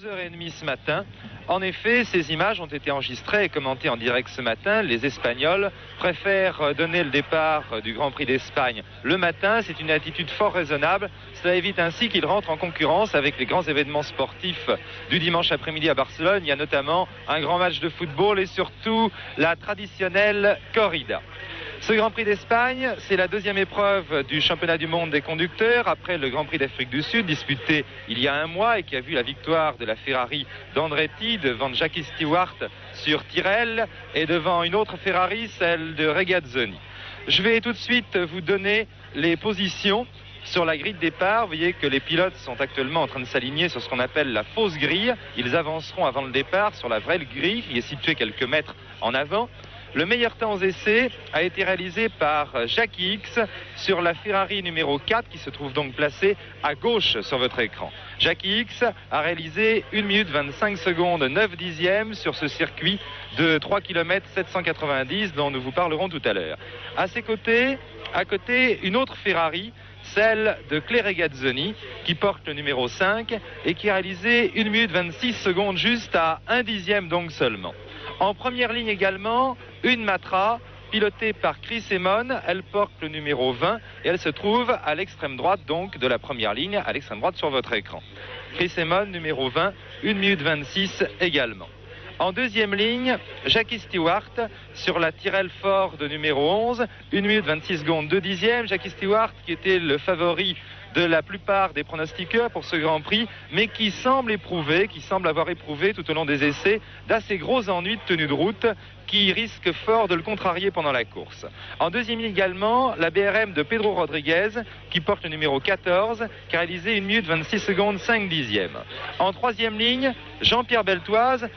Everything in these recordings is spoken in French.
11h30 ce matin. En effet, ces images ont été enregistrées et commentées en direct ce matin. Les Espagnols préfèrent donner le départ du Grand Prix d'Espagne le matin. C'est une attitude fort raisonnable. Cela évite ainsi qu'ils rentrent en concurrence avec les grands événements sportifs du dimanche après-midi à Barcelone. Il y a notamment un grand match de football et surtout la traditionnelle corrida. Ce Grand Prix d'Espagne, c'est la deuxième épreuve du championnat du monde des conducteurs après le Grand Prix d'Afrique du Sud disputé il y a un mois et qui a vu la victoire de la Ferrari d'Andretti devant Jackie Stewart sur Tyrrell et devant une autre Ferrari, celle de Regazzoni. Je vais tout de suite vous donner les positions sur la grille de départ. Vous voyez que les pilotes sont actuellement en train de s'aligner sur ce qu'on appelle la fausse grille. Ils avanceront avant le départ sur la vraie grille qui est située quelques mètres en avant. Le meilleur temps aux essais a été réalisé par Jackie X sur la Ferrari numéro 4 qui se trouve donc placée à gauche sur votre écran. Jackie X a réalisé 1 minute 25 secondes 9 dixièmes sur ce circuit de 3 km 790 dont nous vous parlerons tout à l'heure. À ses côtés, une autre Ferrari, celle de Claire Regazzoni, qui porte le numéro 5 et qui a réalisé 1 minute 26 secondes juste à 1 dixième donc seulement. En première ligne également, une Matra pilotée par Chris Amon. Elle porte le numéro 20 et elle se trouve à l'extrême droite donc de la première ligne, à l'extrême droite sur votre écran. Chris Amon, numéro 20, 1 minute 26 également. En deuxième ligne, Jackie Stewart sur la Tyrrell Ford numéro 11, 1 minute 26 secondes 2 dixièmes. Jackie Stewart qui était le favori de la plupart des pronostiqueurs pour ce Grand Prix, mais qui semble avoir éprouvé tout au long des essais d'assez gros ennuis de tenue de route qui risquent fort de le contrarier pendant la course. En deuxième ligne également, la BRM de Pedro Rodriguez qui porte le numéro 14, qui a réalisé 1 minute 26 secondes 5 dixièmes. En troisième ligne, Jean-Pierre Beltoise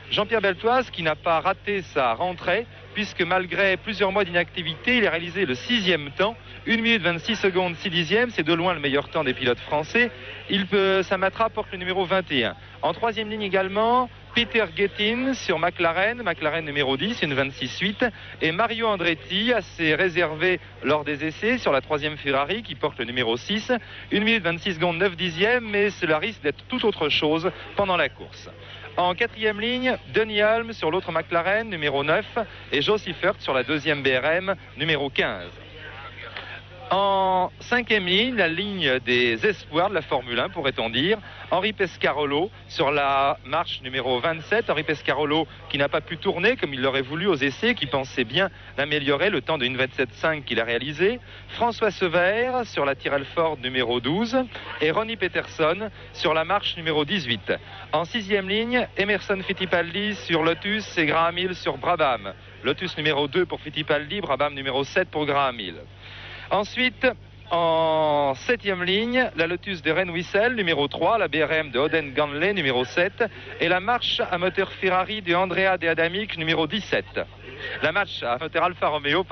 qui n'a pas raté sa rentrée, puisque malgré plusieurs mois d'inactivité, il a réalisé le 6e temps, 1 minute 26 secondes 6 dixièmes, c'est de loin le meilleur temps des pilotes français. Sa Matra porte le numéro 21. En troisième ligne également, Peter Gettin sur McLaren numéro 10, une 26-8, et Mario Andretti assez réservé lors des essais sur la troisième Ferrari qui porte le numéro 6, 1 minute 26 secondes 9 dixièmes, mais cela risque d'être tout autre chose pendant la course. En quatrième ligne, Denny Hulme sur l'autre McLaren, numéro 9, et Joe Seifert sur la deuxième BRM, numéro 15. En cinquième ligne, la ligne des espoirs de la Formule 1, pourrait-on dire, Henri Pescarolo sur la marche numéro 27. Henri Pescarolo qui n'a pas pu tourner comme il l'aurait voulu aux essais, qui pensait bien d'améliorer le temps de 1:27.5 qu'il a réalisé. François Sever sur la Tyrrell Ford numéro 12 et Ronnie Peterson sur la marche numéro 18. En sixième ligne, Emerson Fittipaldi sur Lotus et Graham Hill sur Brabham. Lotus numéro 2 pour Fittipaldi, Brabham numéro 7 pour Graham Hill. Ensuite, en septième ligne, la Lotus de Ren Wissel, numéro 3, la BRM de Oden Ganley, numéro 7, et la marche à moteur Ferrari de Andrea De Adamic, numéro 17. La marche à moteur Alfa Romeo,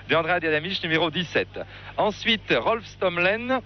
de Andrea De Adamic, numéro 17. Ensuite, Rolf Stomlen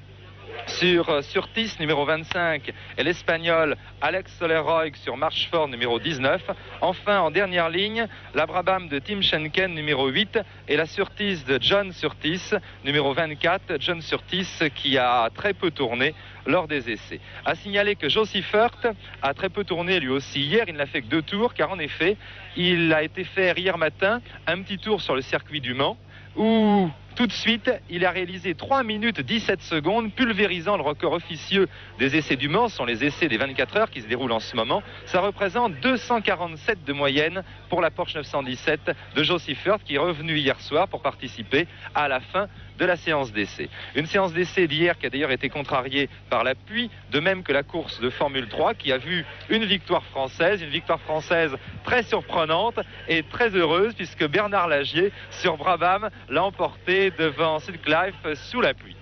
sur Surtees numéro 25 et l'Espagnol Alex Soler-Roig sur Marchford numéro 19. Enfin, en dernière ligne, la Brabham de Tim Schenken numéro 8 et la Surtees de John Surtees numéro 24. John Surtees qui a très peu tourné lors des essais. À signaler que Joe Seifert a très peu tourné lui aussi hier. Il n'a fait que 2 tours car en effet, il a été faire hier matin un petit tour sur le circuit du Mans où tout de suite, il a réalisé 3 minutes 17 secondes, pulvérisant le record officieux des essais du Mans. Ce sont les essais des 24 heures qui se déroulent en ce moment. Ça représente 247 de moyenne pour la Porsche 917 de Joe Seifert, qui est revenu hier soir pour participer à la fin de la séance d'essai. Une séance d'essai d'hier qui a d'ailleurs été contrariée par la pluie, de même que la course de Formule 3 qui a vu une victoire française très surprenante et très heureuse puisque Bernard Lagier sur Brabham l'a emporté devant Sutcliffe sous la pluie.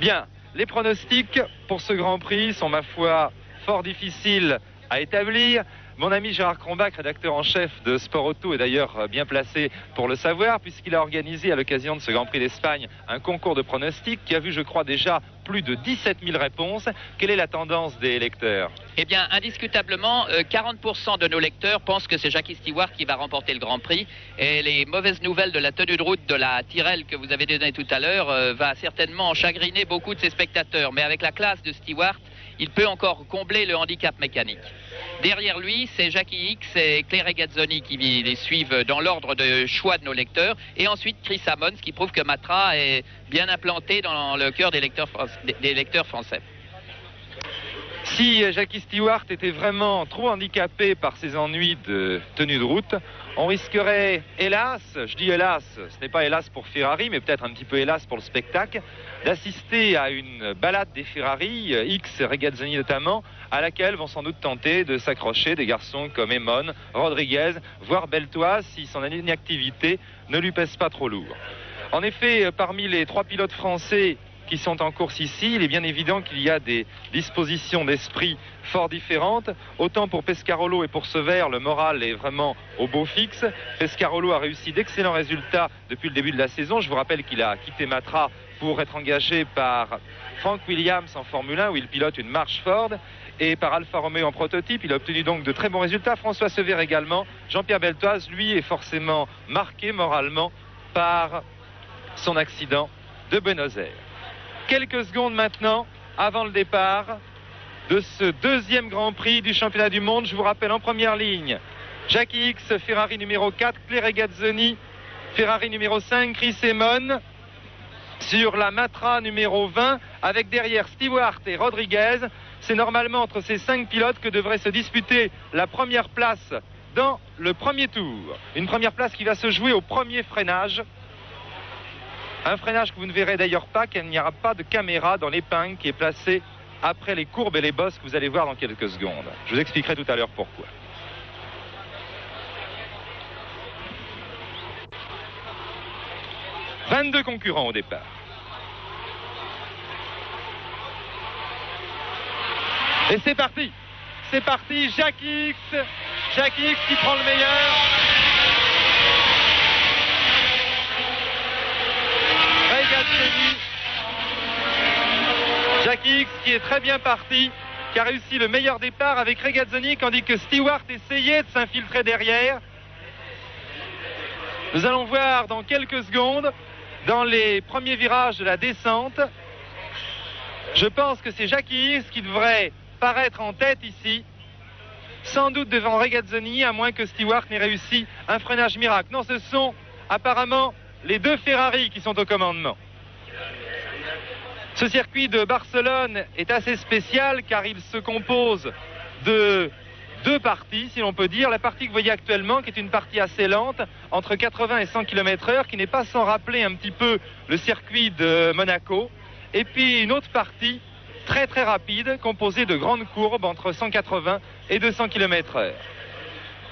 Bien, les pronostics pour ce Grand Prix sont ma foi fort difficiles à établir. Mon ami Gérard Crombach, rédacteur en chef de Sport Auto, est d'ailleurs bien placé pour le savoir, puisqu'il a organisé à l'occasion de ce Grand Prix d'Espagne un concours de pronostics qui a vu, je crois, déjà plus de 17 000 réponses. Quelle est la tendance des lecteurs? Eh bien, indiscutablement, 40% de nos lecteurs pensent que c'est Jackie Stewart qui va remporter le Grand Prix. Et les mauvaises nouvelles de la tenue de route de la Tyrrell que vous avez donnée tout à l'heure va certainement chagriner beaucoup de ses spectateurs. Mais avec la classe de Stewart, il peut encore combler le handicap mécanique. Derrière lui, c'est Jackie Hicks et Claire Regazzoni qui les suivent dans l'ordre de choix de nos lecteurs. Et ensuite Chris Ammons, qui prouve que Matra est bien implanté dans le cœur des lecteurs français. Si Jackie Stewart était vraiment trop handicapé par ses ennuis de tenue de route, on risquerait, hélas, je dis hélas, ce n'est pas hélas pour Ferrari, mais peut-être un petit peu hélas pour le spectacle, d'assister à une balade des Ferrari, X, Regazzoni notamment, à laquelle vont sans doute tenter de s'accrocher des garçons comme Emon, Rodriguez, voire Beltoise, si son inactivité ne lui pèse pas trop lourd. En effet, parmi les 3 pilotes français qui sont en course ici, il est bien évident qu'il y a des dispositions d'esprit fort différentes. Autant pour Pescarolo et pour Sever, le moral est vraiment au beau fixe. Pescarolo a réussi d'excellents résultats depuis le début de la saison. Je vous rappelle qu'il a quitté Matra pour être engagé par Frank Williams en Formule 1 où il pilote une March Ford et par Alfa Romeo en prototype. Il a obtenu donc de très bons résultats. François Sever également. Jean-Pierre Beltoise, lui, est forcément marqué moralement par son accident de Buenos Aires. Quelques secondes maintenant, avant le départ de ce deuxième Grand Prix du championnat du monde. Je vous rappelle en première ligne, Jackie Hicks, Ferrari numéro 4, Claire Regazzoni, Ferrari numéro 5, Chris Amon. Sur la Matra numéro 20, avec derrière Stewart et Rodriguez. C'est normalement entre ces 5 pilotes que devrait se disputer la première place dans le premier tour. Une première place qui va se jouer au premier freinage. Un freinage que vous ne verrez d'ailleurs pas, car il n'y aura pas de caméra dans l'épingle qui est placée après les courbes et les bosses que vous allez voir dans quelques secondes. Je vous expliquerai tout à l'heure pourquoi. « 22 concurrents au départ. Et c'est parti. C'est parti, Jackie Hicks. Jackie Hicks qui prend le meilleur. Jackie Hicks qui est très bien parti, qui a réussi le meilleur départ avec Regazzoni, tandis que Stewart essayait de s'infiltrer derrière. Nous allons voir dans quelques secondes, dans les premiers virages de la descente, je pense que c'est Jackie Hicks qui devrait paraître en tête ici, sans doute devant Regazzoni, à moins que Stewart n'ait réussi un freinage miracle. Non, ce sont apparemment les 2 Ferrari qui sont au commandement. Ce circuit de Barcelone est assez spécial car il se compose de 2 parties, si l'on peut dire. La partie que vous voyez actuellement, qui est une partie assez lente, entre 80 et 100 km/h, qui n'est pas sans rappeler un petit peu le circuit de Monaco. Et puis une autre partie très très rapide, composée de grandes courbes entre 180 et 200 km/h.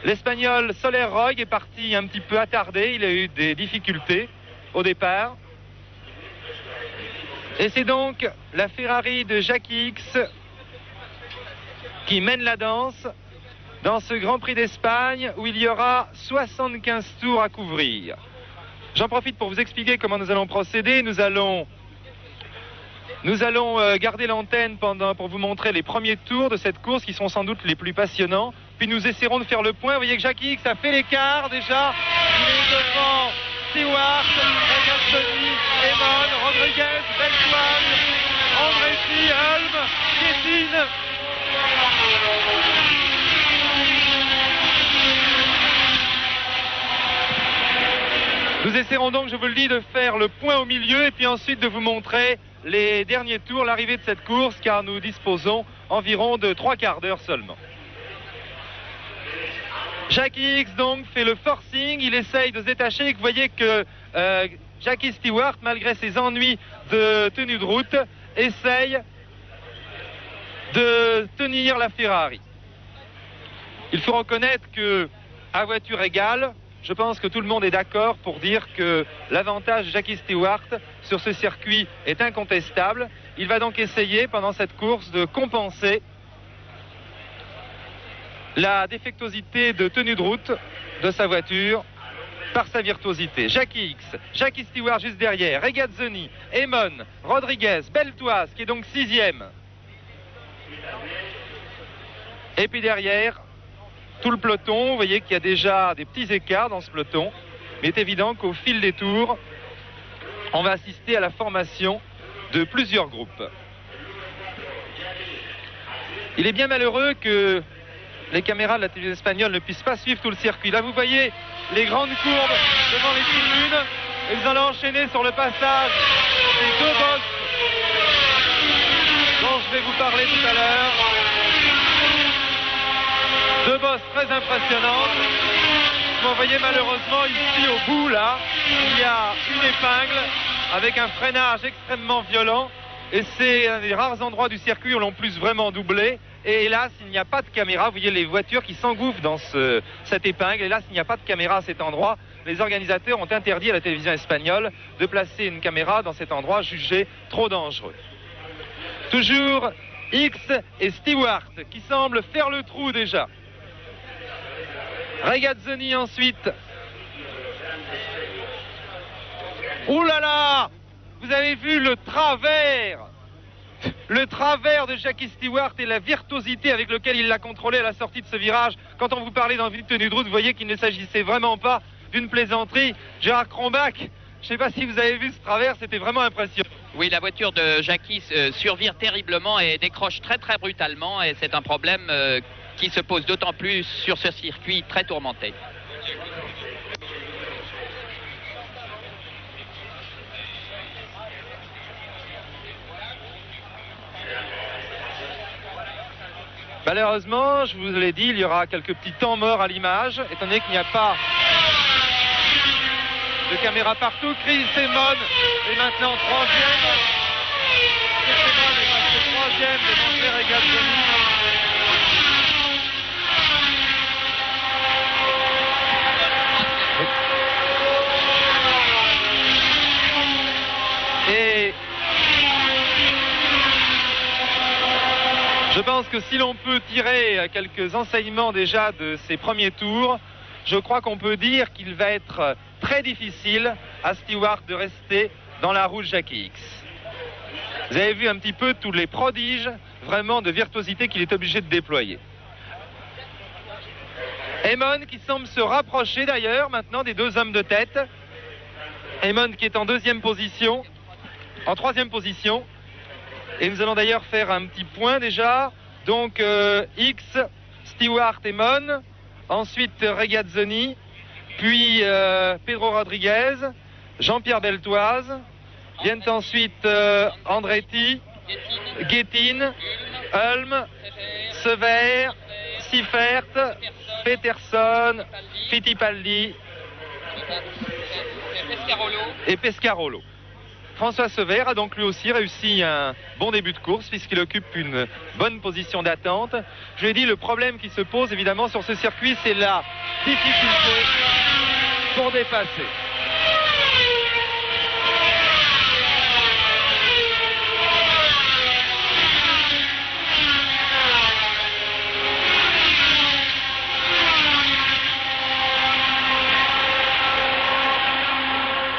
L'Espagnol Soler Roy est parti un petit peu attardé, il a eu des difficultés au départ. Et c'est donc la Ferrari de Jackie Hicks qui mène la danse dans ce Grand Prix d'Espagne où il y aura 75 tours à couvrir. J'en profite pour vous expliquer comment nous allons procéder. Nous allons garder l'antenne pour vous montrer les premiers tours de cette course qui sont sans doute les plus passionnants. Puis nous essaierons de faire le point. Vous voyez que Jackie Hicks a fait l'écart déjà. Il est devant Stewart, Regazzoni, Amon, Rodriguez, Beltoise, Andretti, Hulme, Kétine. Nous essaierons donc, je vous le dis, de faire le point au milieu et puis ensuite de vous montrer les derniers tours, l'arrivée de cette course, car nous disposons environ de 3 quarts d'heure seulement. Jackie Hicks donc fait le forcing, il essaye de se détacher et vous voyez que Jackie Stewart, malgré ses ennuis de tenue de route, essaye de tenir la Ferrari. Il faut reconnaître que à voiture égale, je pense que tout le monde est d'accord pour dire que l'avantage de Jackie Stewart sur ce circuit est incontestable. Il va donc essayer pendant cette course de compenser la défectuosité de tenue de route de sa voiture par sa virtuosité. Jackie Hicks, Jackie Stewart juste derrière, Regazzoni, Amon, Rodriguez, Beltoise qui est donc 6e. Et puis derrière, tout le peloton, vous voyez qu'il y a déjà des petits écarts dans ce peloton. Mais il est évident qu'au fil des tours, on va assister à la formation de plusieurs groupes. Il est bien malheureux que les caméras de la télévision espagnole ne puissent pas suivre tout le circuit. Là, vous voyez les grandes courbes devant les tribunes. Et vous allez enchaîner sur le passage des deux bosses dont je vais vous parler tout à l'heure. Deux bosses très impressionnantes. Vous voyez malheureusement ici au bout, là, il y a une épingle avec un freinage extrêmement violent. Et c'est un des rares endroits du circuit où l'on puisse vraiment doubler. Et hélas, il n'y a pas de caméra. Vous voyez les voitures qui s'engouffrent dans cette épingle. Hélas, il n'y a pas de caméra à cet endroit. Les organisateurs ont interdit à la télévision espagnole de placer une caméra dans cet endroit jugé trop dangereux. Toujours X et Stewart qui semblent faire le trou déjà. Regazzoni ensuite. Ouh là là! Vous avez vu le travers de Jackie Stewart et la virtuosité avec laquelle il l'a contrôlé à la sortie de ce virage. Quand on vous parlait d'envie de tenue de route, vous voyez qu'il ne s'agissait vraiment pas d'une plaisanterie. Gérard Cronbach, je ne sais pas si vous avez vu ce travers, c'était vraiment impressionnant. Oui, la voiture de Jackie survire terriblement et décroche très très brutalement, et c'est un problème qui se pose d'autant plus sur ce circuit très tourmenté. Malheureusement, je vous l'ai dit, il y aura quelques petits temps morts à l'image, étant donné qu'il n'y a pas de caméra partout. Chris Amon est maintenant troisième. Chris Amon est passé troisième devant Claire Regazzoni. Et je pense que si l'on peut tirer quelques enseignements déjà de ces premiers tours, je crois qu'on peut dire qu'il va être très difficile à Stewart de rester dans la roue de Jackie X. Vous avez vu un petit peu tous les prodiges vraiment de virtuosité qu'il est obligé de déployer. Amon qui semble se rapprocher d'ailleurs maintenant des deux hommes de tête. Amon qui est en deuxième position, en troisième position. Et nous allons d'ailleurs faire un petit point déjà. Donc X, Stewart, Amon. Ensuite Regazzoni. Puis Pedro Rodriguez. Jean-Pierre Beltoise. Viennent ensuite Andretti, Guettin, Ulm, Sever, Siffert, Peterson, Fittipaldi et Pescarolo. François Sever a donc lui aussi réussi un bon début de course puisqu'il occupe une bonne position d'attente. Je l'ai dit, le problème qui se pose évidemment sur ce circuit, c'est la difficulté pour dépasser.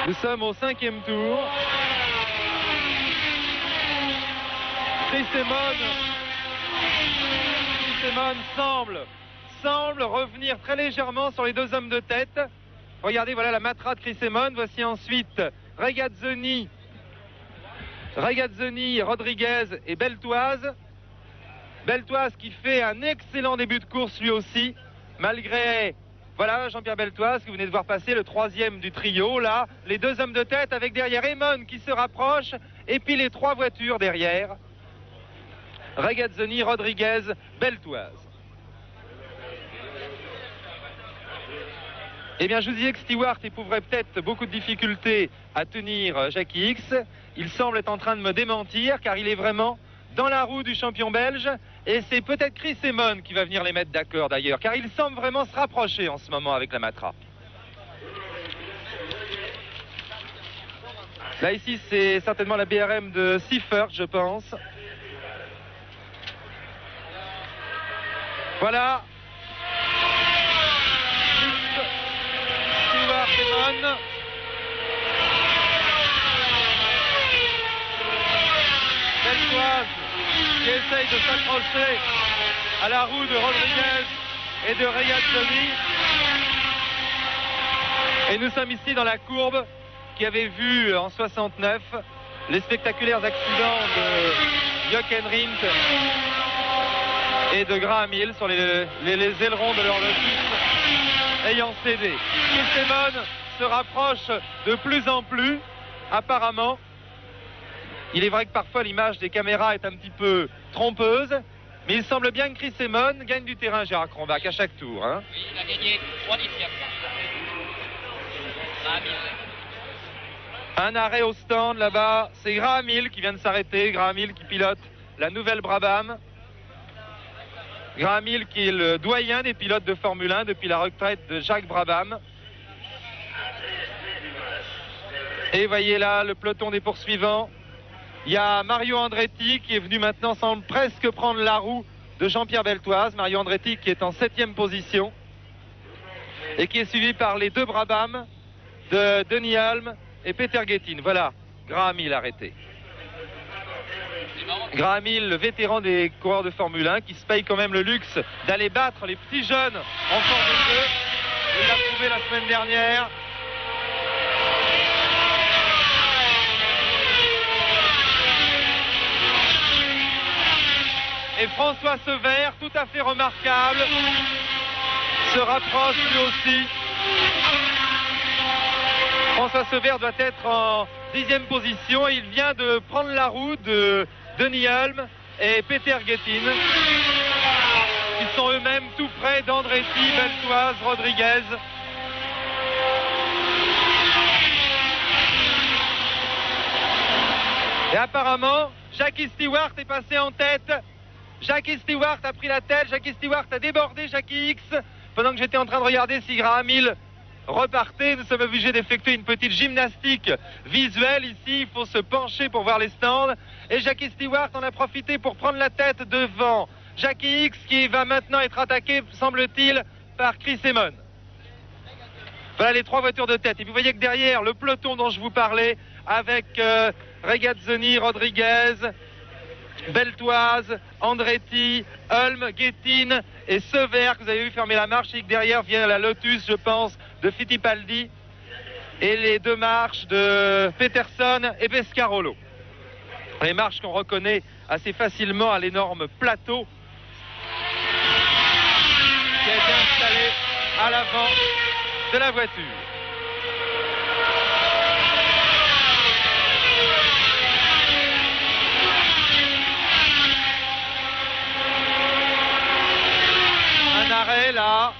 Nous sommes au cinquième tour. Chris Amon semble revenir très légèrement sur les deux hommes de tête. Regardez, voilà la matra de Chris Amon. Voici ensuite Regazzoni, Rodriguez et Beltoise. Beltoise qui fait un excellent début de course lui aussi, malgré... Voilà Jean-Pierre Beltoise que vous venez de voir passer, le troisième du trio. Là, les deux hommes de tête avec derrière Amon qui se rapproche. Et puis les trois voitures derrière. Regazzoni, Rodriguez, Beltoise. Eh bien, je vous disais que Stewart éprouverait peut-être beaucoup de difficultés à tenir Jackie X. Il semble être en train de me démentir car il est vraiment dans la roue du champion belge. Et c'est peut-être Chris Amon qui va venir les mettre d'accord d'ailleurs, car il semble vraiment se rapprocher en ce moment avec la matra. Là ici c'est certainement la BRM de Siffert, je pense. Voilà. Stewart Amon. Beltoise qui essaye de s'accrocher à la roue de Rodriguez et de Regazzoni. Et nous sommes ici dans la courbe qui avait vu en 69 les spectaculaires accidents de Jochen Rindt et de Graham Hill sur les ailerons de leur Lotus ayant cédé. Chris Amon se rapproche de plus en plus, apparemment. Il est vrai que parfois l'image des caméras est un petit peu trompeuse, mais il semble bien que Chris Amon gagne du terrain, Gérard Cronbach, à chaque tour. Hein. Oui, il a gagné 3 dixièmes. Un arrêt au stand là-bas, c'est Graham Hill qui vient de s'arrêter, Graham Hill qui pilote la nouvelle Brabham. Graham Hill qui est le doyen des pilotes de Formule 1 depuis la retraite de Jacques Brabham. Et voyez là le peloton des poursuivants. Il y a Mario Andretti qui est venu maintenant, semble presque prendre la roue de Jean-Pierre Beltoise. Mario Andretti qui est en 7e position et qui est suivi par les deux Brabham de Denny Hulme et Peter Gettin. Voilà, Graham Hill arrêté. Graham Hill, le vétéran des coureurs de Formule 1, qui se paye quand même le luxe d'aller battre les petits jeunes en Formule 2. Il l'a prouvé la semaine dernière. Et François Sever, tout à fait remarquable, se rapproche lui aussi. François Sever doit être en 10e position et il vient de prendre la roue de Denny Hulme et Peter Gettin, qui sont eux-mêmes tout près d'Andretti, Beltoise, Rodriguez. Et apparemment, Jackie Stewart est passé en tête. Jackie Stewart a pris la tête, Jackie Stewart a débordé Jackie X. Pendant que j'étais en train de regarder si Graham Hill repartait, nous sommes obligés d'effectuer une petite gymnastique visuelle ici. Il faut se pencher pour voir les stands. Et Jackie Stewart en a profité pour prendre la tête devant Jackie X, qui va maintenant être attaqué, semble-t-il, par Chris Amon. Voilà les 3 voitures de tête. Et vous voyez que derrière, le peloton dont je vous parlais, avec Regazzoni, Rodriguez, Beltoise, Andretti, Hulme, Gettin et Sever, que vous avez vu fermer la marche, et que derrière vient la Lotus, je pense, de Fittipaldi, et les 2 marches de Peterson et Pescarolo. Les marches qu'on reconnaît assez facilement à l'énorme plateau qui a été installé à l'avant de la voiture. Un arrêt là,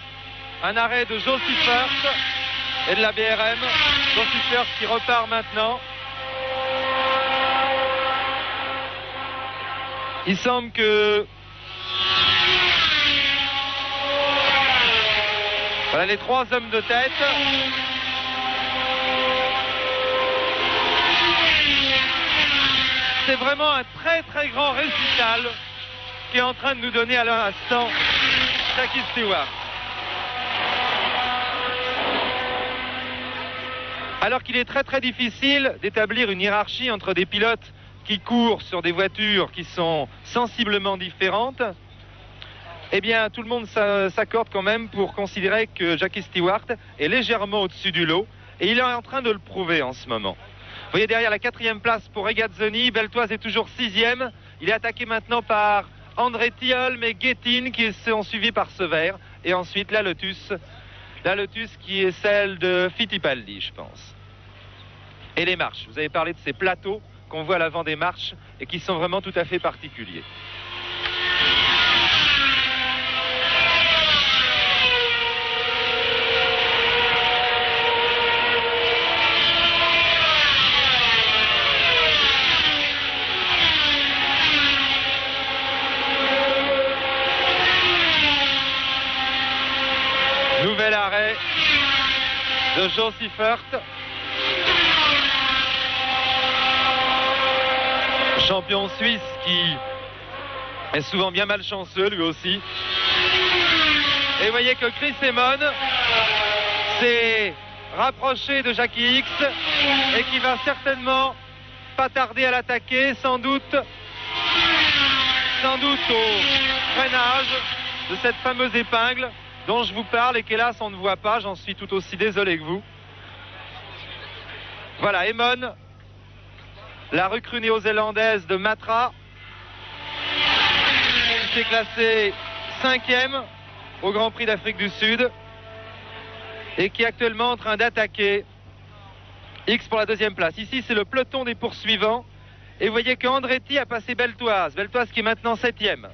un arrêt de Joe Seifert et de la BRM. Joe Seifert qui repart maintenant. Il semble que... Voilà les 3 hommes de tête. C'est vraiment un très très grand récital qui est en train de nous donner à l'instant Jackie Stewart. Alors qu'il est très très difficile d'établir une hiérarchie entre des pilotes qui courent sur des voitures qui sont sensiblement différentes, eh bien tout le monde s'accorde quand même pour considérer que Jackie Stewart est légèrement au-dessus du lot, et il est en train de le prouver en ce moment. Vous voyez derrière la 4e place pour Regazzoni, Beltoise est toujours 6e, il est attaqué maintenant par Andretti, Hulme et Gettin qui sont suivis par Sever, et ensuite la Lotus qui est celle de Fittipaldi, je pense. Et les marches, vous avez parlé de ces plateaux qu'on voit à l'avant des marches et qui sont vraiment tout à fait particuliers. Nouvel arrêt de Joe Seifert, champion suisse qui est souvent bien malchanceux lui aussi. Et vous voyez que Chris Amon s'est rapproché de Jackie X et qui va certainement pas tarder à l'attaquer, sans doute au freinage de cette fameuse épingle dont je vous parle et qu'hélas on ne voit pas. J'en suis tout aussi désolé que vous. Voilà, Amon, la recrue néo-zélandaise de Matra, qui s'est classée 5e au Grand Prix d'Afrique du Sud et qui est actuellement en train d'attaquer X pour la 2e place. Ici, c'est le peloton des poursuivants. Et vous voyez que Andretti a passé Beltoise. Beltoise qui est maintenant 7e.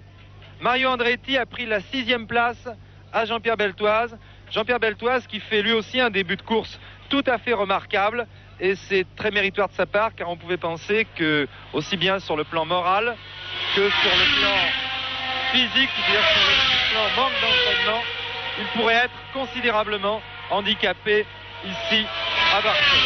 Mario Andretti a pris la 6e place à Jean-Pierre Beltoise. Jean-Pierre Beltoise qui fait lui aussi un début de course tout à fait remarquable. Et c'est très méritoire de sa part, car on pouvait penser que, aussi bien sur le plan moral que sur le plan physique, c'est-à-dire sur le plan manque d'entraînement, il pourrait être considérablement handicapé ici à Barcelone.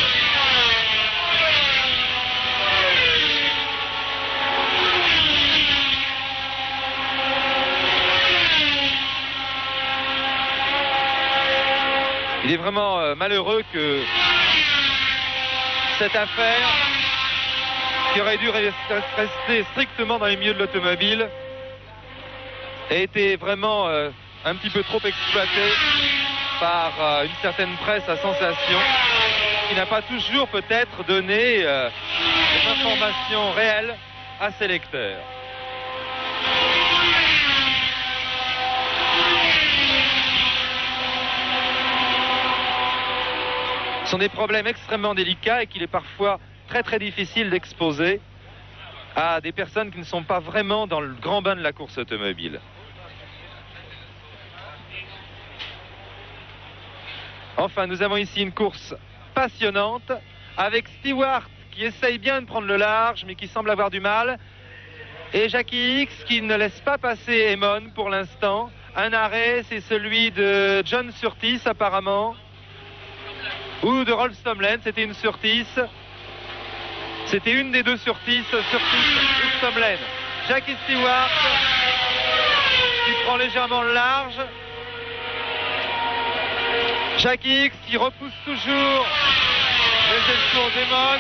Il est vraiment malheureux que cette affaire, qui aurait dû rester strictement dans les milieux de l'automobile, a été vraiment un petit peu trop exploitée par une certaine presse à sensation, qui n'a pas toujours peut-être donné des informations réelles à ses lecteurs. Ce sont des problèmes extrêmement délicats et qu'il est parfois très difficile d'exposer à des personnes qui ne sont pas vraiment dans le grand bain de la course automobile. Enfin, nous avons ici une course passionnante avec Stewart qui essaye bien de prendre le large mais qui semble avoir du mal, et Jackie X qui ne laisse pas passer Emon pour l'instant. Un arrêt, c'est celui de John Surtees apparemment, ou de Rolf Stomlen. C'était une Surtees. C'était une des deux Surtees ou Stomlen. Jackie Stewart qui prend légèrement le large. Jackie X qui repousse toujours les escours d'Emon.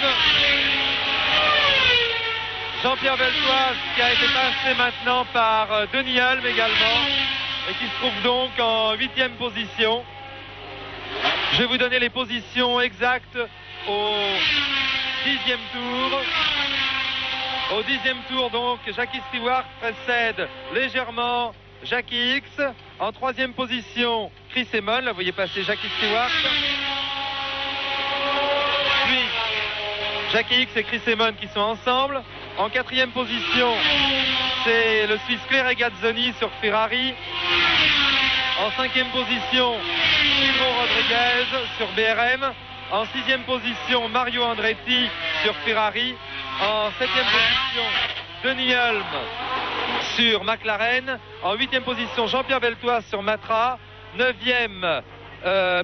Jean-Pierre Beltoise qui a été passé maintenant par Denis Hulme également et qui se trouve donc en 8e position. Je vais vous donner les positions exactes au 10e tour. Au 10e tour, donc, Jackie Stewart précède légèrement Jackie X. En 3e position, Chris Emon. Là, vous voyez passer Jackie Stewart. Puis, Jackie X et Chris Emon qui sont ensemble. En 4e position, c'est le Suisse Claire Regazzoni sur Ferrari. En 5e position, Timo Rodriguez sur BRM. En 6e position, Mario Andretti sur Ferrari. En 7e position, Denis Hulme sur McLaren. En 8e position, Jean-Pierre Beltoise sur Matra. 9e,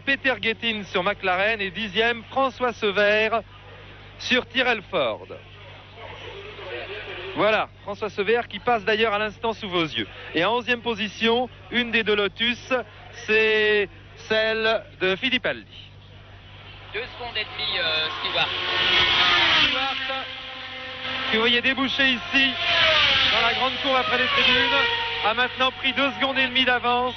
Peter Gettin sur McLaren. Et 10e, François Sever sur Tyrrell Ford. Voilà, François Sever qui passe d'ailleurs à l'instant sous vos yeux. Et en 11e position, une des deux Lotus, c'est celle de Fittipaldi. 2 secondes et demie, Stewart. Stewart, que vous voyez déboucher ici, dans la grande cour après les tribunes, a maintenant pris 2 secondes et demie d'avance.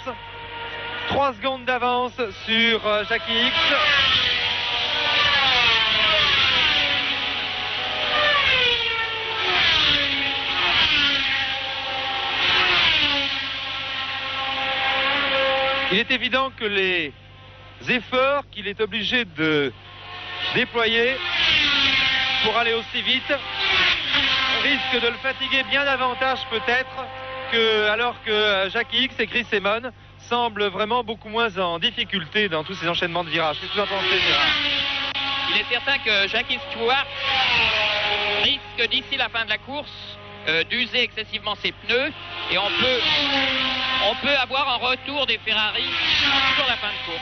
3 secondes d'avance sur Jackie X. Il est évident que les efforts qu'il est obligé de déployer pour aller aussi vite risquent de le fatiguer bien davantage peut-être que alors que Jackie X et Chris Emon semblent vraiment beaucoup moins en difficulté dans tous ces enchaînements de virages. Qu'est-ce que vous en pensez, Gérard? Il est certain que Jackie Stewart risque d'ici la fin de la course d'user excessivement ses pneus et on peut avoir un retour des Ferrari sur la fin de course.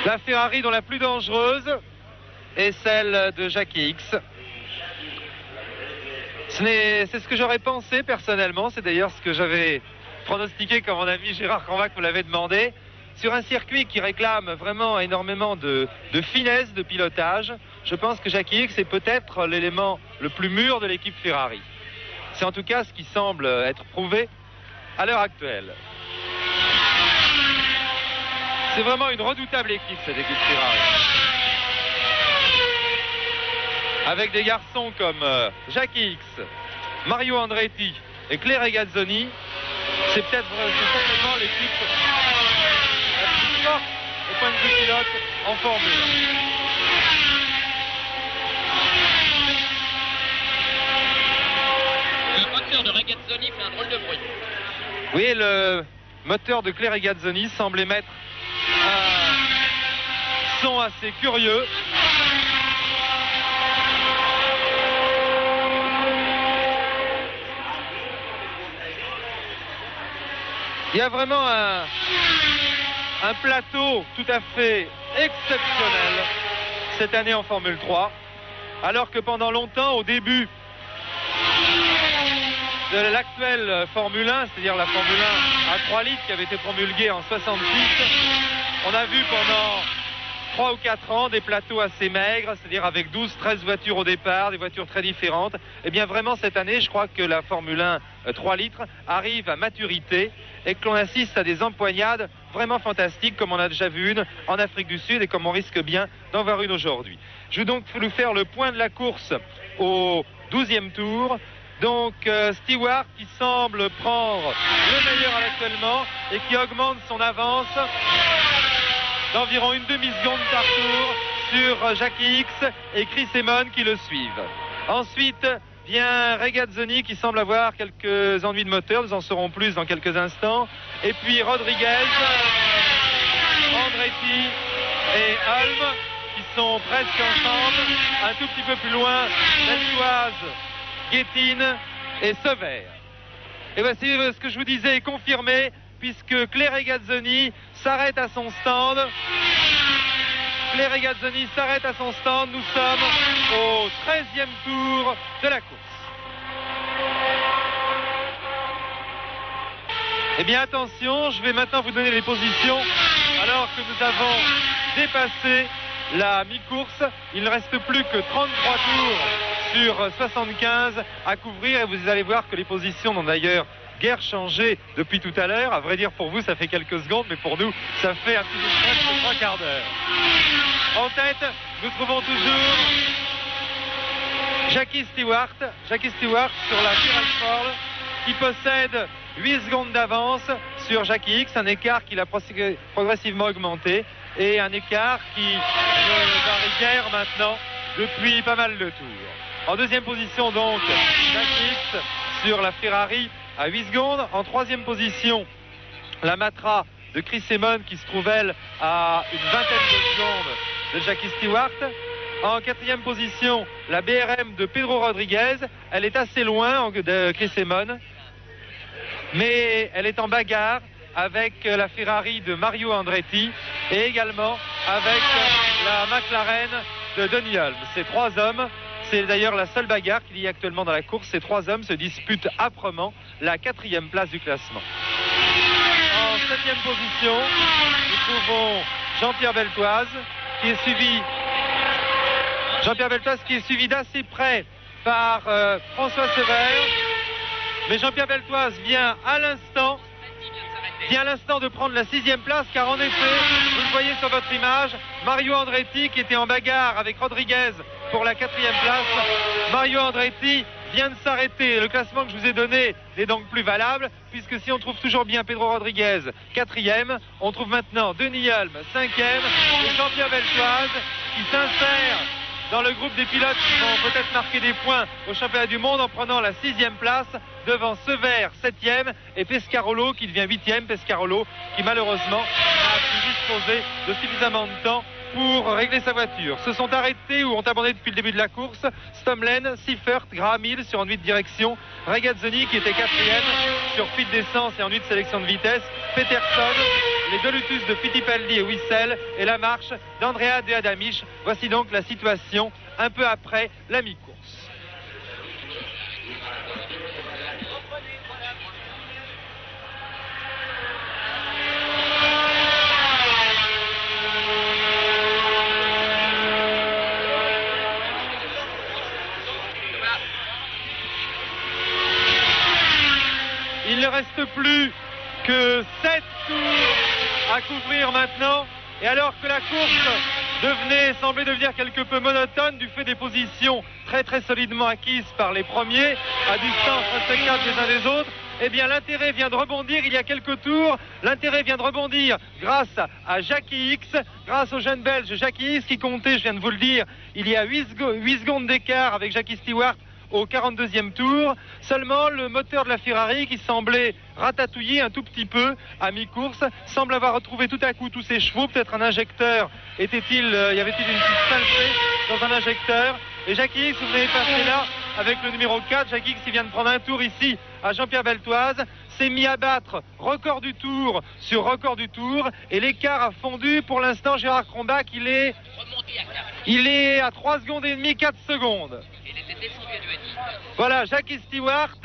La Ferrari dont la plus dangereuse est celle de Jackie X. C'est ce que j'aurais pensé personnellement, c'est d'ailleurs ce que j'avais pronostiqué quand mon ami Gérard Canvac me l'avait demandé. Sur un circuit qui réclame vraiment énormément de finesse de pilotage, je pense que Jackie X est peut-être l'élément le plus mûr de l'équipe Ferrari. C'est en tout cas ce qui semble être prouvé à l'heure actuelle. C'est vraiment une redoutable équipe, cette équipe Ferrari. avec des garçons comme Jackie X, Mario Andretti et Claire Regazzoni. C'est certainement l'équipe la plus forte au point de vue pilote en Formule 1. Le moteur de Regazzoni fait un drôle de bruit. Oui, le moteur de Claire Regazzoni semble émettre un son assez curieux. Il y a vraiment un plateau tout à fait exceptionnel cette année en Formule 3, alors que pendant longtemps, au début de l'actuelle Formule 1, c'est-à-dire la Formule 1 à 3 litres qui avait été promulguée en 66, on a vu pendant 3 ou 4 ans des plateaux assez maigres, c'est-à-dire avec 12-13 voitures au départ, des voitures très différentes. Et bien vraiment cette année, je crois que la Formule 1 3 litres arrive à maturité et que l'on assiste à des empoignades vraiment fantastiques comme on a déjà vu une en Afrique du Sud et comme on risque bien d'en voir une aujourd'hui. Je vais donc vous faire le point de la course au 12e tour. Donc Stewart qui semble prendre le meilleur actuellement et qui augmente son avance d'environ une demi-seconde par tour sur Jackie X et Chris Amon qui le suivent. Ensuite vient Regazzoni qui semble avoir quelques ennuis de moteur, nous en saurons plus dans quelques instants. Et puis Rodriguez, Andretti et Hulme qui sont presque ensemble. Un tout petit peu plus loin, Danoise, Guetin et Sever. Et voici ce que je vous disais est confirmé puisque Claire Regazzoni s'arrête à son stand. Claire Regazzoni s'arrête à son stand. Nous sommes au 13e tour de la course. Eh bien attention, je vais maintenant vous donner les positions alors que nous avons dépassé la mi-course. Il ne reste plus que 33 tours sur 75 à couvrir et vous allez voir que les positions n'ont d'ailleurs guère changé depuis tout à l'heure. À vrai dire, pour vous, ça fait quelques secondes, mais pour nous, ça fait un petit peu presque 3 quarts d'heure. En tête, nous trouvons toujours Jackie Stewart sur la Tyrrell qui possède 8 secondes d'avance sur Jackie X, un écart qu'il a progressivement augmenté et un écart qui ne varie guère maintenant depuis pas mal de tours. En deuxième position donc, Jackie X sur la Ferrari à 8 secondes. En troisième position, la Matra de Chris Amon qui se trouve elle à une vingtaine de secondes de Jackie Stewart. En quatrième position, la BRM de Pedro Rodriguez. Elle est assez loin de Chris Amon, mais elle est en bagarre avec la Ferrari de Mario Andretti et également avec la McLaren de Donny Hulme. Ces trois hommes, c'est d'ailleurs la seule bagarre qu'il y a actuellement dans la course. Ces trois hommes se disputent âprement la 4e place du classement. En 7e position, nous trouvons Jean-Pierre Beltoise qui est suivi d'assez près par François Sever. Mais Jean-Pierre Beltoise vient à l'instant de prendre la 6e place, car en effet, vous le voyez sur votre image, Mario Andretti qui était en bagarre avec Rodriguez pour la 4e place. Mario Andretti vient de s'arrêter. Le classement que je vous ai donné n'est donc plus valable, puisque si on trouve toujours bien Pedro Rodriguez 4e, on trouve maintenant Donny Hulme 5e et Jean-Pierre Beltoise qui s'insère dans le groupe des pilotes qui vont peut-être marquer des points au championnat du monde en prenant la 6e place devant Sever 7e et Pescarolo qui devient 8e. Pescarolo qui malheureusement n'a pu disposer de suffisamment de temps pour régler sa voiture. Se sont arrêtés ou ont abandonné depuis le début de la course Stomlen, Seifert, Graham Hill sur ennui de direction, Regazzoni qui était 4e sur fuite d'essence et ennui de sélection de vitesse, Peterson, les deux Lotus de Fittipaldi et Wissel et la marche d'Andrea De Adamisch. Voici donc la situation un peu après la mi-course. Il ne reste plus que 7 tours à couvrir maintenant. Et alors que la course semblait devenir quelque peu monotone du fait des positions très solidement acquises par les premiers, à distance respectable des uns des autres. Eh bien, l'intérêt vient de rebondir il y a quelques tours. L'intérêt vient de rebondir grâce à Jackie X, grâce au jeune belge Jackie X qui comptait, je viens de vous le dire, il y a 8 secondes d'écart avec Jackie Stewart au 42e tour. Seulement, le moteur de la Ferrari, qui semblait ratatouiller un tout petit peu à mi-course, semble avoir retrouvé tout à coup tous ses chevaux. Peut-être un injecteur, y avait-il une petite saleté dans un injecteur? Et Jackie X, vous avez passé là avec le numéro 4. Jackie X, qui vient de prendre un tour ici à Jean-Pierre Beltoise, s'est mis à battre record du tour sur record du tour. Et l'écart a fondu. Pour l'instant, Gérard Cronbach, il est à 3 secondes et demie, 4 secondes. Voilà, Jackie Stewart,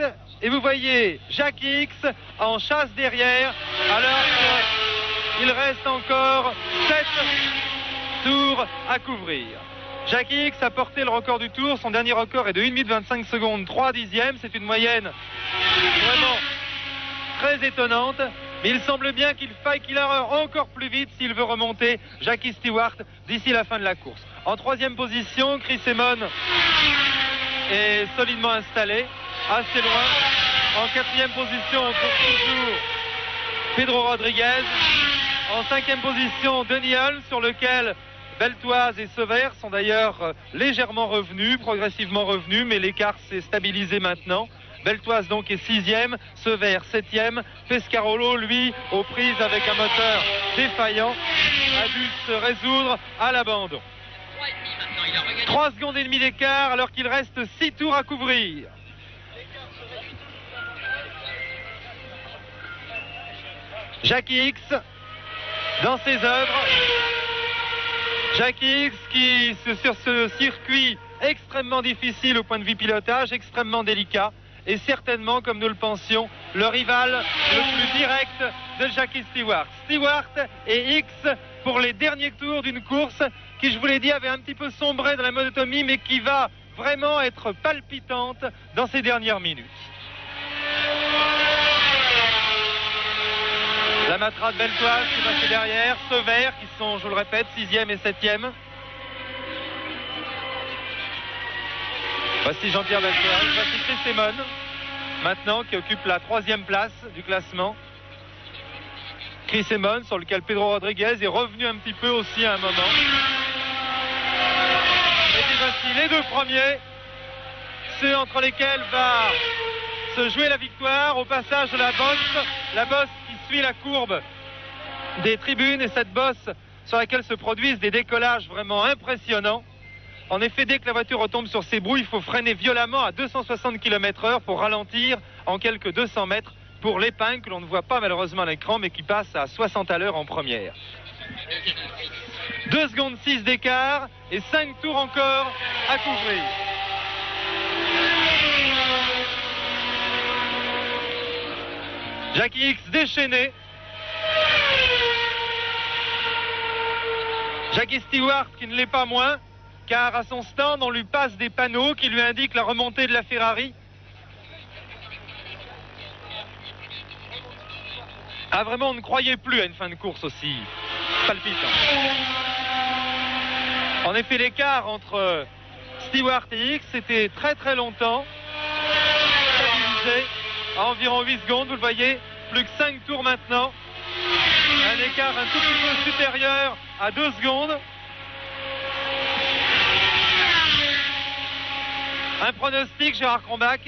et vous voyez Jackie X en chasse derrière, alors qu'il reste encore 7 tours à couvrir. Jackie X a porté le record du tour, son dernier record est de 1 minute 25 secondes 3 dixièmes, c'est une moyenne vraiment très étonnante, mais il semble bien qu'il faille qu'il aille encore plus vite s'il veut remonter Jackie Stewart d'ici la fin de la course. En troisième position, Chris Amon est solidement installé, assez loin. En quatrième position, on trouve toujours Pedro Rodriguez. En cinquième position, Denis Hull, sur lequel Beltoise et Sever sont d'ailleurs légèrement revenus, progressivement revenus, mais l'écart s'est stabilisé maintenant. Beltoise donc est 6e, Sever 7e, Pescarolo, lui, aux prises avec un moteur défaillant, a dû se résoudre à l'abandon. 3 secondes et demie d'écart alors qu'il reste 6 tours à couvrir. Jackie X dans ses œuvres. Jackie X qui, sur ce circuit extrêmement difficile au point de vue pilotage, extrêmement délicat, est certainement, comme nous le pensions, le rival le plus direct de Jackie Stewart. Stewart et X pour les derniers tours d'une course qui, je vous l'ai dit, avait un petit peu sombré dans la monotonie, mais qui va vraiment être palpitante dans ces dernières minutes. La Matra de Beltoise qui passe derrière, Sever qui sont, je vous le répète, 6e et 7e. Voici Jean-Pierre Beltoise, voici Chris Amon, maintenant qui occupe la 3e place du classement. Chris Amon, sur lequel Pedro Rodriguez est revenu un petit peu aussi à un moment. Et puis voici les deux premiers, ceux entre lesquels va se jouer la victoire au passage de la bosse qui suit la courbe des tribunes, et cette bosse sur laquelle se produisent des décollages vraiment impressionnants. En effet, dès que la voiture retombe sur ses broues, il faut freiner violemment à 260 km/h pour ralentir en quelques 200 mètres pour l'épingle que l'on ne voit pas malheureusement à l'écran, mais qui passe à 60 à l'heure en première. 2 secondes 6 d'écart et 5 tours encore à couvrir. Jackie X déchaîné. Jackie Stewart qui ne l'est pas moins, car à son stand on lui passe des panneaux qui lui indiquent la remontée de la Ferrari. Ah vraiment, on ne croyait plus à une fin de course aussi palpitante. En effet, l'écart entre Stewart et X était très longtemps stabilisé à environ 8 secondes, vous le voyez, plus que 5 tours maintenant. Un écart un tout petit peu supérieur à 2 secondes. Un pronostic, Gérard Cronbach?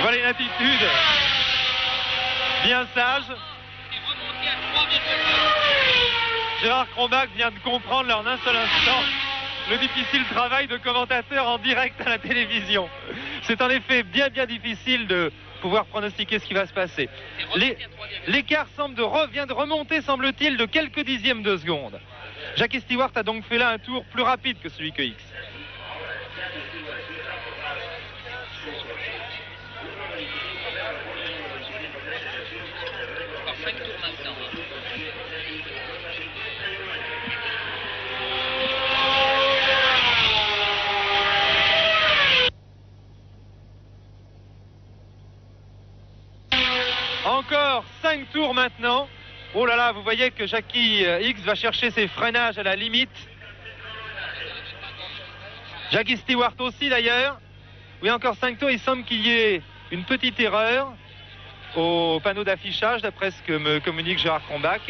Voilà une attitude bien sage. Gérard Cronbach vient de comprendre en un seul instant le difficile travail de commentateur en direct à la télévision. C'est en effet bien difficile de pouvoir pronostiquer ce qui va se passer. L'écart vient de remonter, semble-t-il, de quelques dixièmes de seconde. Jackie Stewart a donc fait là un tour plus rapide que celui que X. Encore 5 tours maintenant. Oh là là, vous voyez que Jackie X va chercher ses freinages à la limite. Jackie Stewart aussi d'ailleurs. Oui, encore 5 tours, il semble qu'il y ait une petite erreur au panneau d'affichage, d'après ce que me communique Gérard Combach.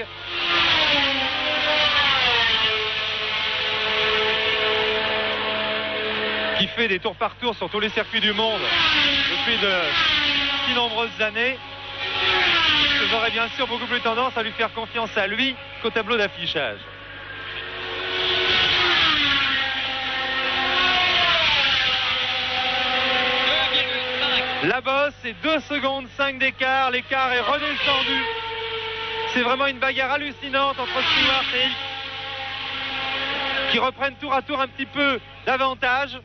Qui fait des tours par tour sur tous les circuits du monde depuis de si nombreuses années. J'aurais bien sûr beaucoup plus tendance à lui faire confiance à lui qu'au tableau d'affichage. La bosse, c'est 2 secondes 5 d'écart. L'écart est redescendu. C'est vraiment une bagarre hallucinante entre Stewart et X, qui reprennent tour à tour un petit peu d'avantage.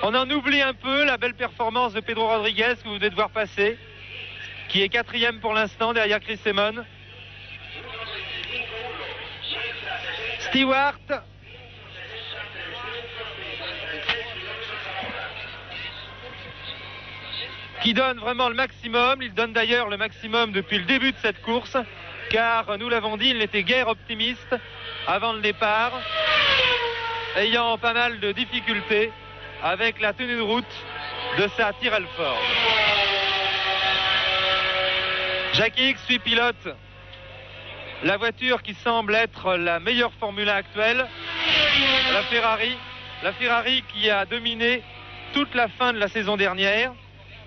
On en oublie un peu la belle performance de Pedro Rodriguez que vous devez devoir passer, qui est 4e pour l'instant derrière Chris Amon. Stewart qui donne vraiment le maximum. Il donne d'ailleurs le maximum depuis le début de cette course, car nous l'avons dit, il n'était guère optimiste avant le départ, ayant pas mal de difficultés avec la tenue de route de sa Tyrrell Ford. Jackie X suit pilote la voiture qui semble être la meilleure Formule 1 actuelle, la Ferrari. La Ferrari qui a dominé toute la fin de la saison dernière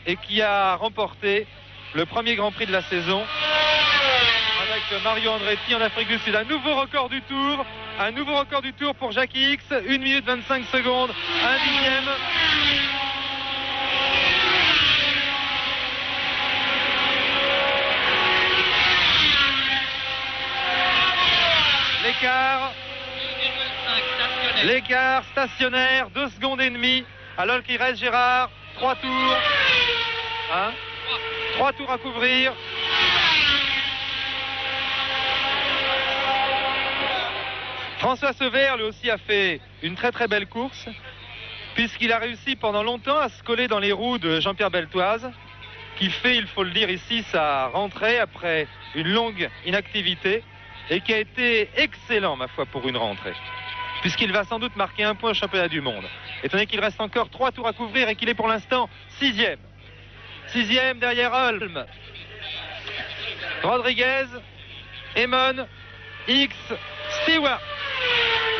et qui a remporté le premier Grand Prix de la saison avec Mario Andretti en Afrique du Sud. Un nouveau record du tour. Un nouveau record du tour pour Jackie X. 1 minute 25 secondes, 1 dixième. L'écart stationnaire, 2 secondes et demie, alors qu'il reste, Gérard, 3 tours. 3 tours à couvrir. François Sever, lui aussi, a fait une très très belle course, puisqu'il a réussi pendant longtemps à se coller dans les roues de Jean-Pierre Beltoise, qui fait, il faut le dire ici, sa rentrée après une longue inactivité, et qui a été excellent, ma foi, pour une rentrée, puisqu'il va sans doute marquer un point au championnat du monde, étant donné qu'il reste encore 3 tours à couvrir et qu'il est pour l'instant 6e. 6e derrière Holm, Rodriguez, Amon, X, Stewart.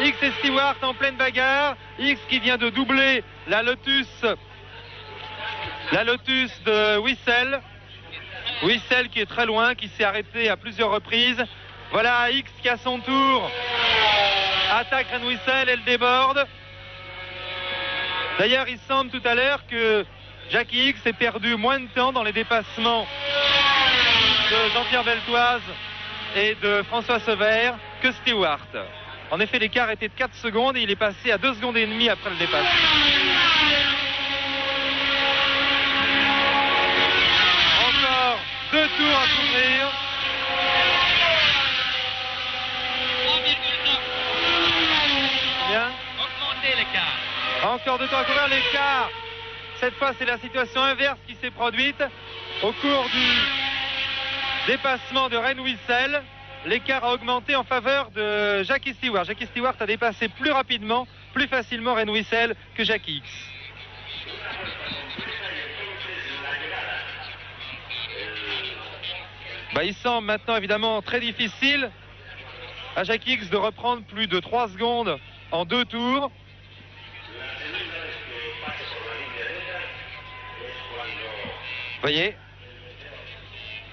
X et Stewart en pleine bagarre. X qui vient de doubler la Lotus de Wissel. Wissel qui est très loin, qui s'est arrêté à plusieurs reprises. Voilà X qui à son tour attaque Ren Wissel, elle déborde. D'ailleurs, il semble tout à l'heure que Jackie X ait perdu moins de temps dans les dépassements de Jean-Pierre Beltoise et de François Sever que Stewart. En effet, l'écart était de 4 secondes et il est passé à 2 secondes et demie après le dépassement. Encore 2 tours à couvrir. Bien. Augmenter l'écart. Encore 2 tours à couvrir, l'écart. Cette fois, c'est la situation inverse qui s'est produite au cours du dépassement de Ren Wissel. L'écart a augmenté en faveur de Jackie Stewart. Jackie Stewart a dépassé plus rapidement, plus facilement Ren Wissel que Jackie X. Il semble maintenant évidemment très difficile à Jackie X de reprendre plus de 3 secondes en 2 tours. Vous voyez,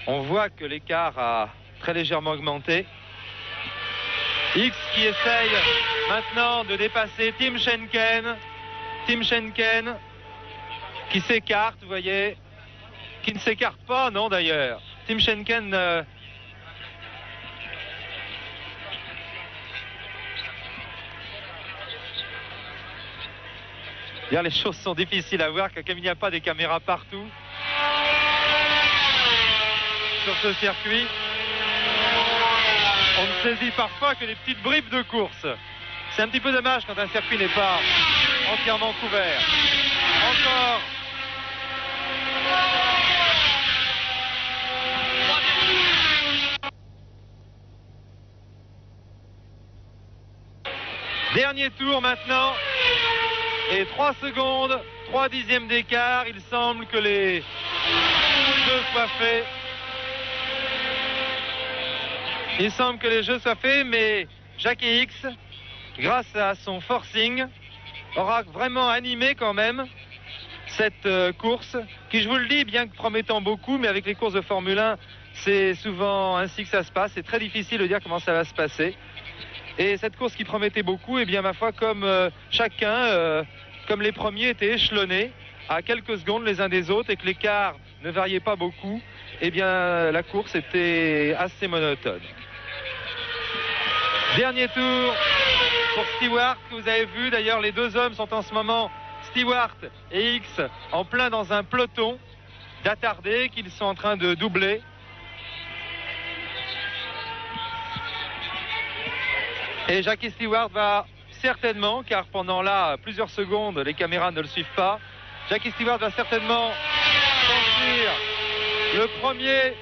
on voit que l'écart a très légèrement augmenté. X qui essaye maintenant de dépasser Tim Schenken. Tim Schenken qui s'écarte, vous voyez, qui ne s'écarte pas, non d'ailleurs. Tim Schenken les choses sont difficiles à voir, car comme il n'y a pas des caméras partout sur ce circuit, on ne saisit parfois que des petites bribes de course. C'est un petit peu dommage quand un circuit n'est pas entièrement couvert. Encore Dernier tour maintenant. Et 3 secondes, 3 dixièmes d'écart. Il semble que les jeux soient faits. Il semble que les jeux soient faits, mais Jackie X, grâce à son forcing, aura vraiment animé quand même cette course, qui, je vous le dis, bien que promettant beaucoup, mais avec les courses de Formule 1, c'est souvent ainsi que ça se passe. C'est très difficile de dire comment ça va se passer. Et cette course qui promettait beaucoup, eh bien, ma foi, comme chacun, comme les premiers étaient échelonnés à quelques secondes les uns des autres et que l'écart ne variait pas beaucoup, eh bien, la course était assez monotone. Dernier tour pour Stewart, que vous avez vu. D'ailleurs, les deux hommes sont en ce moment, Stewart et X, en plein dans un peloton d'attardés qu'ils sont en train de doubler. Et Jackie Stewart va certainement, car pendant là plusieurs secondes, les caméras ne le suivent pas, Jackie Stewart va certainement franchir le premier,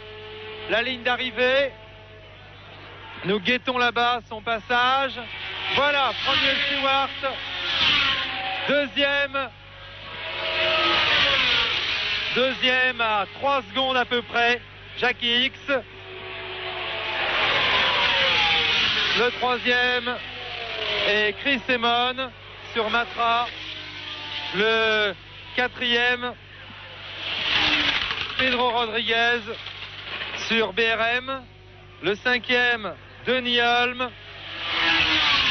la ligne d'arrivée. Nous guettons là-bas son passage. Voilà, premier Stewart, deuxième à 3 secondes à peu près, Jackie X. Le troisième est Chris Amon sur Matra. Le quatrième, Pedro Rodriguez sur BRM. Le cinquième, Denis Holm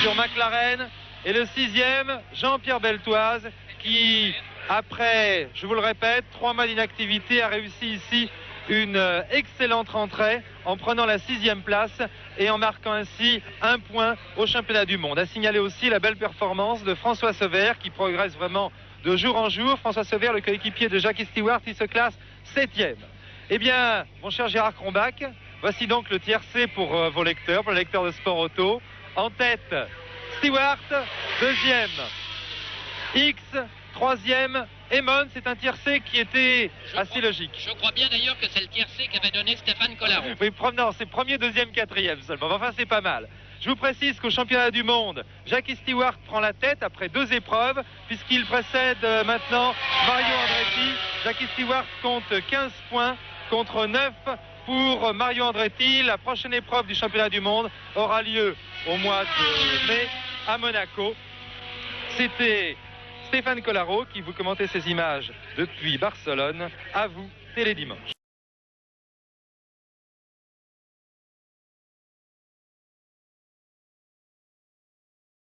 sur McLaren. Et le sixième, Jean-Pierre Beltoise, qui, après, je vous le répète, 3 mois d'inactivité, a réussi ici une excellente rentrée en prenant la 6e place et en marquant ainsi 1 point au championnat du monde. À signaler aussi la belle performance de François Sauvert, qui progresse vraiment de jour en jour. François Sauvert, le coéquipier de Jackie Stewart, il se classe 7e. Eh bien, mon cher Gérard Cronbach, voici donc le tiercé pour vos lecteurs, pour les lecteurs de sport auto. En tête, Stewart, 2e, X, 3e, Amon. C'est un tiercé qui était assez logique. Je crois bien d'ailleurs que c'est le tiercé qu'avait donné Stéphane Collaro. Oui, non, c'est premier, 2e, 4e seulement. Enfin, c'est pas mal. Je vous précise qu'au championnat du monde, Jackie Stewart prend la tête après 2 épreuves, puisqu'il précède maintenant Mario Andretti. Jackie Stewart compte 15 points contre 9 pour Mario Andretti. La prochaine épreuve du championnat du monde aura lieu au mois de mai à Monaco. C'était Stéphane Collaro qui vous commentait ces images depuis Barcelone. À vous, Télédimanche.